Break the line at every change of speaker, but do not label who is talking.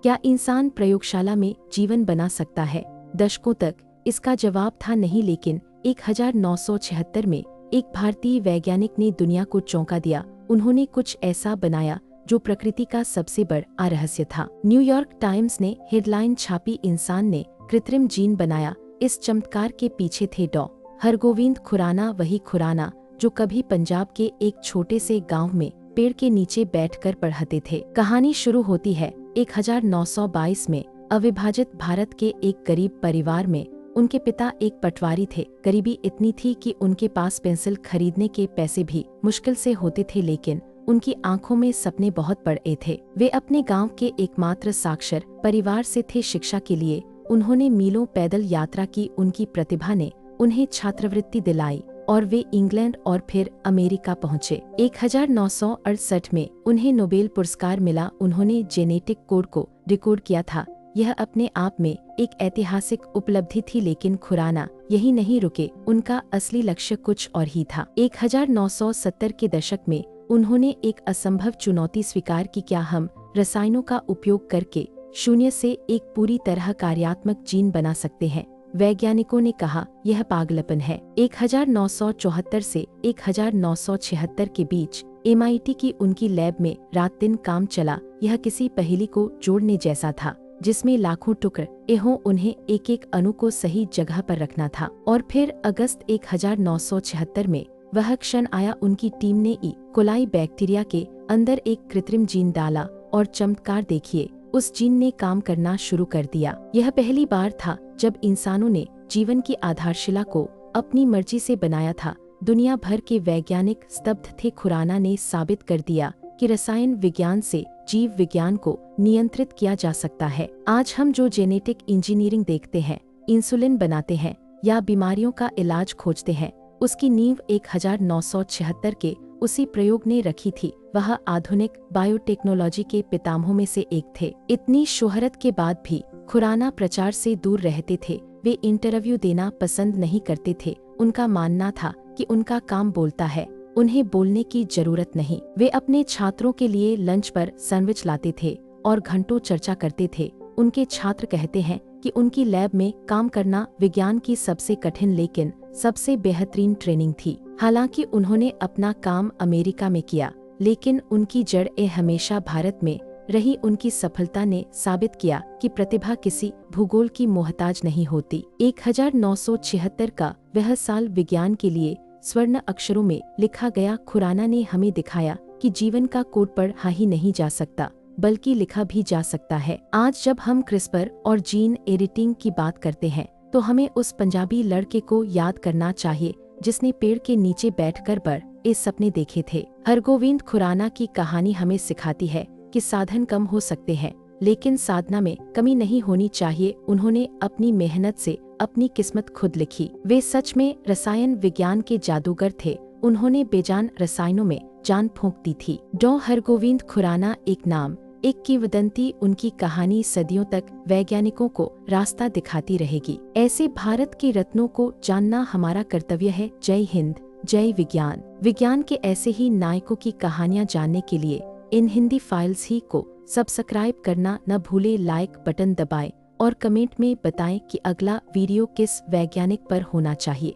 क्या इंसान प्रयोगशाला में जीवन बना सकता है? दशकों तक इसका जवाब था नहीं, लेकिन 1976 में एक भारतीय वैज्ञानिक ने दुनिया को चौंका दिया। उन्होंने कुछ ऐसा बनाया जो प्रकृति का सबसे बड़ा रहस्य था। न्यूयॉर्क टाइम्स ने हेडलाइन छापी, इंसान ने कृत्रिम जीन बनाया। इस चमत्कार के पीछे थे डॉ. हरगोविंद खुराना, वही खुराना जो कभी पंजाब के एक छोटे से गांव में पेड़ के नीचे बैठकर पढ़ते थे। कहानी शुरू होती है 1922 में अविभाजित भारत के एक गरीब परिवार में। उनके पिता एक पटवारी थे। गरीबी इतनी थी कि उनके पास पेंसिल खरीदने के पैसे भी मुश्किल से होते थे, लेकिन उनकी आंखों में सपने बहुत बड़े थे। वे अपने गांव के एकमात्र साक्षर परिवार से थे। शिक्षा के लिए उन्होंने मीलों पैदल यात्रा की। उनकी प्रतिभा ने उन्हें छात्रवृत्ति दिलाई और वे इंग्लैंड और फिर अमेरिका पहुंचे। 1968 में उन्हें नोबेल पुरस्कार मिला। उन्होंने जेनेटिक कोड को डिकोड किया था। यह अपने आप में एक ऐतिहासिक उपलब्धि थी, लेकिन खुराना यही नहीं रुके। उनका असली लक्ष्य कुछ और ही था। 1970 के दशक में उन्होंने एक असंभव चुनौती स्वीकार की, क्या हम रसायनों का उपयोग करके शून्य से एक पूरी तरह कार्यात्मक जीन बना सकते हैं? वैज्ञानिकों ने कहा, यह पागलपन है। 1974 से 1976 के बीच MIT की उनकी लैब में रात दिन काम चला। यह किसी पहेली को जोड़ने जैसा था, जिसमें लाखों टुकड़े हों। उन्हें एक एक अणु को सही जगह पर रखना था। और फिर अगस्त 1976 में वह क्षण आया। उनकी टीम ने ई. कोलाई बैक्टीरिया के अंदर एक कृत्रिम जीन डाला और चमत्कार देखिए, उस जीन ने काम करना शुरू कर दिया। यह पहली बार था जब इंसानों ने जीवन की आधारशिला को अपनी मर्जी से बनाया था। दुनिया भर के वैज्ञानिक स्तब्ध थे। खुराना ने साबित कर दिया कि रसायन विज्ञान से जीव विज्ञान को नियंत्रित किया जा सकता है। आज हम जो जेनेटिक इंजीनियरिंग देखते हैं, इंसुलिन बनाते हैं या बीमारियों का इलाज खोजते हैं, उसकी नींव 1976 के उसी प्रयोग ने रखी थी। वह आधुनिक बायोटेक्नोलॉजी के पितामहों में से एक थे। इतनी शोहरत के बाद भी खुराना प्रचार से दूर रहते थे। वे इंटरव्यू देना पसंद नहीं करते थे। उनका मानना था कि उनका काम बोलता है, उन्हें बोलने की जरूरत नहीं। वे अपने छात्रों के लिए लंच पर सैंडविच लाते थे और घंटों चर्चा करते थे। उनके छात्र कहते हैं कि उनकी लैब में काम करना विज्ञान की सबसे कठिन लेकिन सबसे बेहतरीन ट्रेनिंग थी। हालांकि उन्होंने अपना काम अमेरिका में किया, लेकिन उनकी जड़ें हमेशा भारत में रही। उनकी सफलता ने साबित किया कि प्रतिभा किसी भूगोल की मोहताज नहीं होती। 1976 का वह साल विज्ञान के लिए स्वर्ण अक्षरों में लिखा गया। खुराना ने हमें दिखाया कि जीवन का कोड पढ़ा ही नहीं जा सकता, बल्कि लिखा भी जा सकता है। आज जब हम क्रिस्पर और जीन एडिटिंग की बात करते हैं, तो हमें उस पंजाबी लड़के को याद करना चाहिए जिसने पेड़ के नीचे बैठकर बड़े सपने देखे थे। हरगोविंद खुराना की कहानी हमें सिखाती है कि साधन कम हो सकते हैं, लेकिन साधना में कमी नहीं होनी चाहिए। उन्होंने अपनी मेहनत से अपनी किस्मत खुद लिखी। वे सच में रसायन विज्ञान के जादूगर थे। उन्होंने बेजान रसायनों में जान फूंक दी थी। डॉ. हरगोविंद खुराना एक नाम, एक किंवदंती। उनकी कहानी सदियों तक वैज्ञानिकों को रास्ता दिखाती रहेगी। ऐसे भारत के रत्नों को जानना हमारा कर्तव्य है। जय हिंद, जय विज्ञान। विज्ञान के ऐसे ही नायकों की कहानियां जानने के लिए इन हिंदी फाइल्स ही को सब्सक्राइब करना न भूले। लाइक बटन दबाएं और कमेंट में बताएं कि अगला वीडियो किस वैज्ञानिक पर होना चाहिए।